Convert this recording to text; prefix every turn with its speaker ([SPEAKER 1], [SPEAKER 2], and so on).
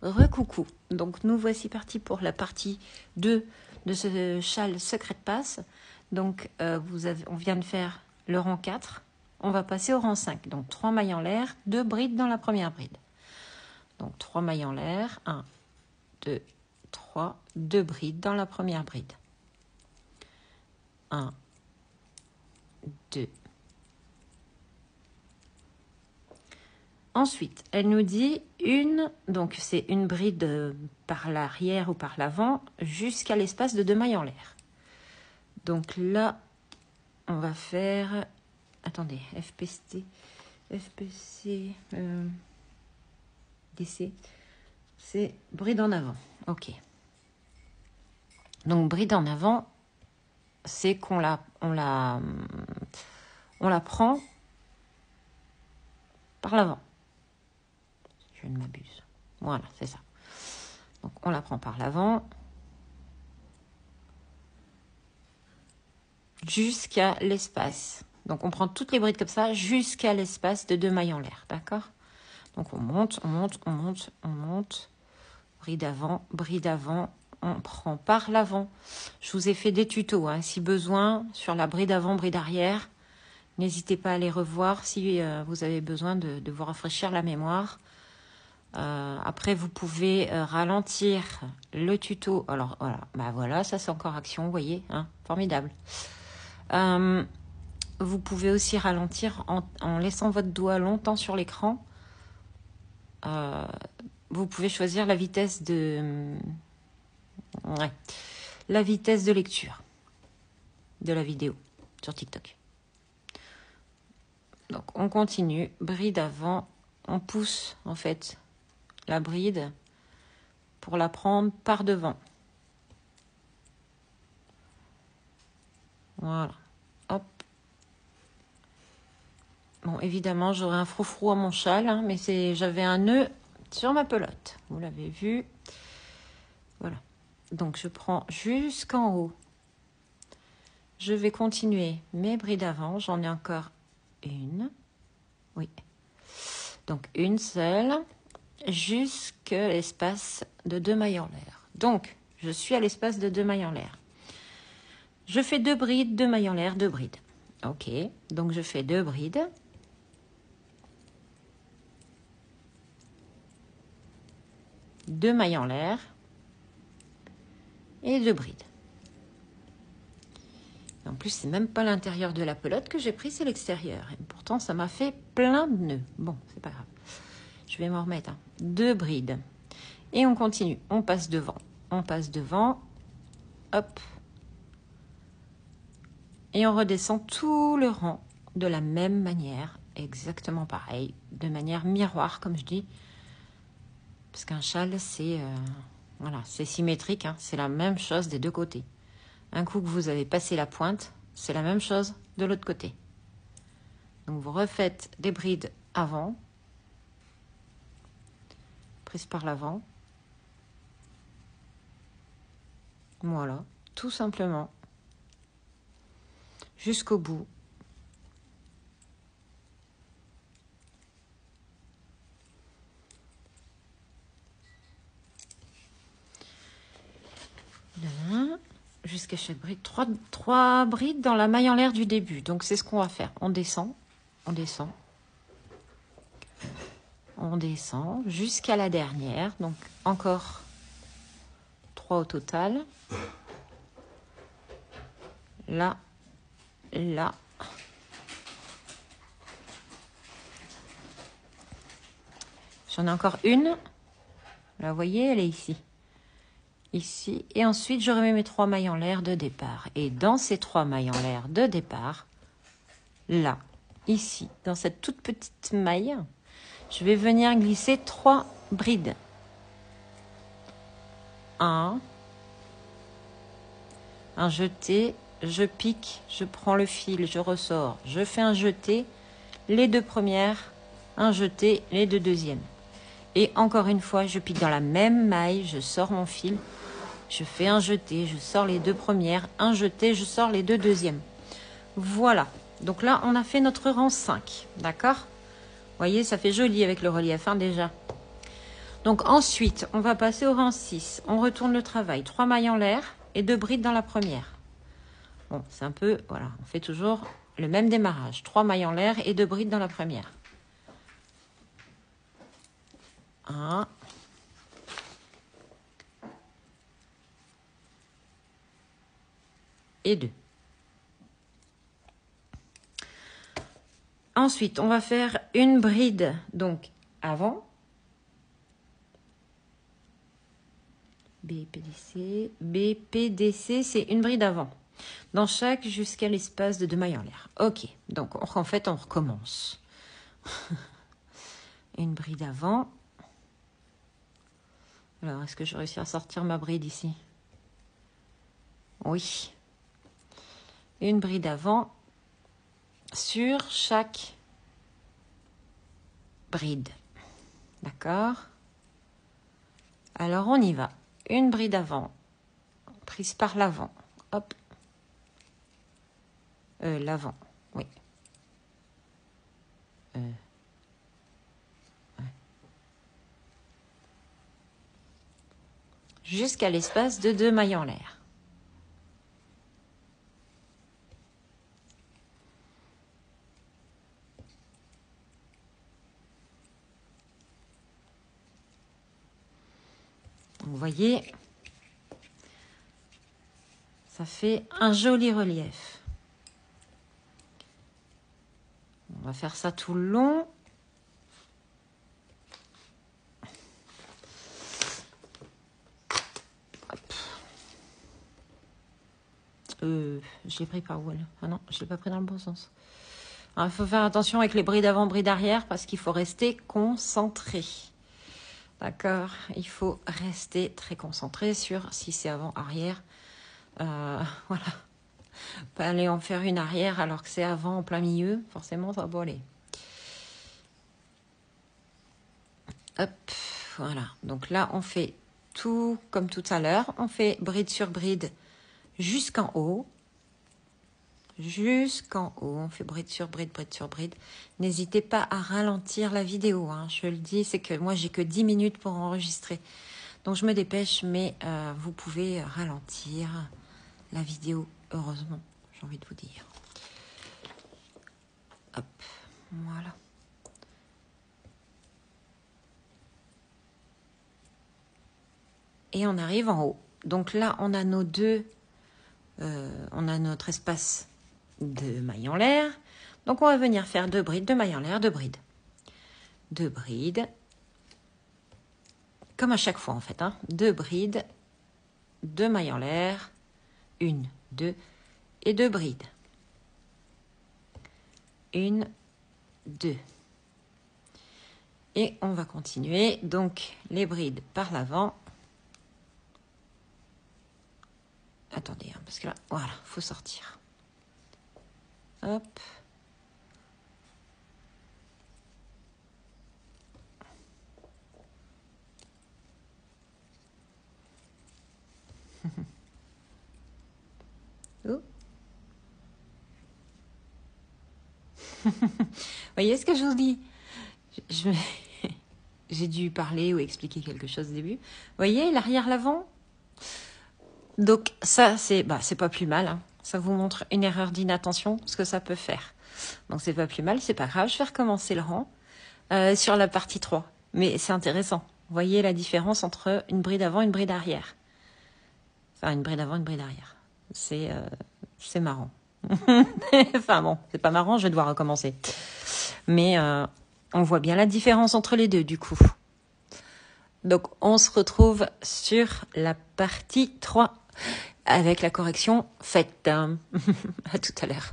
[SPEAKER 1] Recoucou. Donc nous voici partis pour la partie 2 de ce châle secret de passe. Donc on vient de faire le rang 4. On va passer au rang 5. Donc 3 mailles en l'air, 2 brides dans la première bride. Donc 3 mailles en l'air, 1, 2, 3, 2 brides dans la première bride. 1, 2. Ensuite, elle nous dit donc c'est une bride par l'arrière ou par l'avant jusqu'à l'espace de 2 mailles en l'air. Donc là, on va faire, attendez, FPC, DC, c'est bride en avant. Ok. Donc bride en avant, c'est qu'on la prend par l'avant. Je ne m'abuse. Voilà, c'est ça. Donc, on la prend par l'avant jusqu'à l'espace. Donc, on prend toutes les brides comme ça jusqu'à l'espace de 2 mailles en l'air. D'accord? Donc, on monte, on monte, on monte, on monte. Bride avant, on prend par l'avant. Je vous ai fait des tutos, hein, si besoin, sur la bride avant, bride arrière. N'hésitez pas à les revoir si vous avez besoin de vous rafraîchir la mémoire. Après, vous pouvez ralentir le tuto. Alors, voilà, bah voilà, ça c'est encore action, vous voyez, hein, formidable. Vous pouvez aussi ralentir en laissant votre doigt longtemps sur l'écran. Vous pouvez choisir la vitesse de lecture de la vidéo sur TikTok. Donc, on continue. Bride avant. On pousse, en fait, la bride pour la prendre par devant. Voilà. Hop. Bon, évidemment, j'aurai un froufrou à mon châle, hein, mais j'avais un nœud sur ma pelote. Vous l'avez vu. Voilà. Donc, je prends jusqu'en haut. Je vais continuer mes brides avant. J'en ai encore une. Oui. Donc, une seule jusqu'à l'espace de 2 mailles en l'air. Donc, je suis à l'espace de 2 mailles en l'air. Je fais 2 brides, 2 mailles en l'air, 2 brides. Ok, donc je fais 2 brides. Deux mailles en l'air et 2 brides. Et en plus, c'est même pas l'intérieur de la pelote que j'ai pris, c'est l'extérieur. Et pourtant, ça m'a fait plein de nœuds. Bon, c'est pas grave. Je vais m'en remettre. 2 brides. Et on continue. On passe devant. On passe devant. Hop. Et on redescend tout le rang de la même manière. Exactement pareil. De manière miroir, comme je dis. Parce qu'un châle, c'est voilà, c'est symétrique. Hein, c'est la même chose des deux côtés. Un coup que vous avez passé la pointe, c'est la même chose de l'autre côté. Donc, vous refaites des brides avant. Prise par l'avant. Voilà, tout simplement. Jusqu'au bout. Jusqu'à chaque bride. 3 brides dans la maille en l'air du début. Donc, c'est ce qu'on va faire. On descend, on descend. On descend jusqu'à la dernière. Donc, encore 3 au total. Là, là. J'en ai encore une. Là, vous voyez, elle est ici. Ici. Et ensuite, je remets mes 3 mailles en l'air de départ. Et dans ces 3 mailles en l'air de départ, là, ici, dans cette toute petite maille, je vais venir glisser 3 brides. 1, un jeté, je pique, je prends le fil, je ressors, je fais un jeté, les 2 premières, un jeté, les 2 deuxièmes. Et encore une fois, je pique dans la même maille, je sors mon fil, je fais un jeté, je sors les 2 premières, un jeté, je sors les 2 deuxièmes. Voilà. Donc là, on a fait notre rang 5. D'accord? Vous voyez, ça fait joli avec le relief, hein, déjà. Donc ensuite, on va passer au rang 6. On retourne le travail. 3 mailles en l'air et 2 brides dans la première. Bon, c'est un peu... Voilà, on fait toujours le même démarrage. 3 mailles en l'air et 2 brides dans la première. 1. Et 2. Ensuite, on va faire une bride, donc avant. BPDC. BPDC, c'est une bride avant. Dans chaque, jusqu'à l'espace de 2 mailles en l'air. Ok, donc en fait, on recommence. Une bride avant. Alors, est-ce que je réussis à sortir ma bride ici? Oui. Une bride avant sur chaque bride. D'accord? Alors, on y va. Une bride avant, prise par l'avant. Hop. L'avant, oui. Ouais. Jusqu'à l'espace de 2 mailles en l'air. Vous voyez, ça fait un joli relief. On va faire ça tout le long. Je l'ai pris par où elle? Ah non, je ne l'ai pas pris dans le bon sens. Il faut faire attention avec les brides avant, brides arrière, parce qu'il faut rester concentré. D'accord? Il faut rester très concentré sur si c'est avant, arrière. Voilà. Pas aller en faire une arrière alors que c'est avant en plein milieu. Forcément, ça va pas aller. Hop, voilà. Donc là, on fait tout comme tout à l'heure. On fait bride sur bride jusqu'en haut. Jusqu'en haut. On fait bride sur bride, bride sur bride. N'hésitez pas à ralentir la vidéo. Hein. Je le dis, c'est que moi, j'ai que 10 minutes pour enregistrer. Donc, je me dépêche, mais vous pouvez ralentir la vidéo, heureusement, j'ai envie de vous dire. Hop, voilà. Et on arrive en haut. Donc là, on a nos deux, on a notre espace de mailles en l'air. Donc on va venir faire 2 brides, 2 mailles en l'air, 2 brides. 2 brides. Comme à chaque fois en fait. 2 brides, 2 mailles en l'air, 1, 2 et 2 brides. 1, 2. Et on va continuer. Donc les brides par l'avant. Attendez, parce que là, voilà, il faut sortir. Hop. Oh. Voyez ce que je vous dis? J'ai dû parler ou expliquer quelque chose au début. Vous voyez, l'arrière, l'avant? Donc ça, c'est pas plus mal. Hein. Ça vous montre une erreur d'inattention, ce que ça peut faire. Donc c'est pas plus mal, c'est pas grave. Je vais recommencer le rang sur la partie 3. Mais c'est intéressant. Vous voyez la différence entre une bride avant et une bride arrière. Enfin, une bride avant, une bride arrière. C'est marrant. Enfin bon, c'est pas marrant, je vais devoir recommencer. Mais on voit bien la différence entre les deux, du coup. Donc, on se retrouve sur la partie 3 avec la correction faite. À tout à l'heure.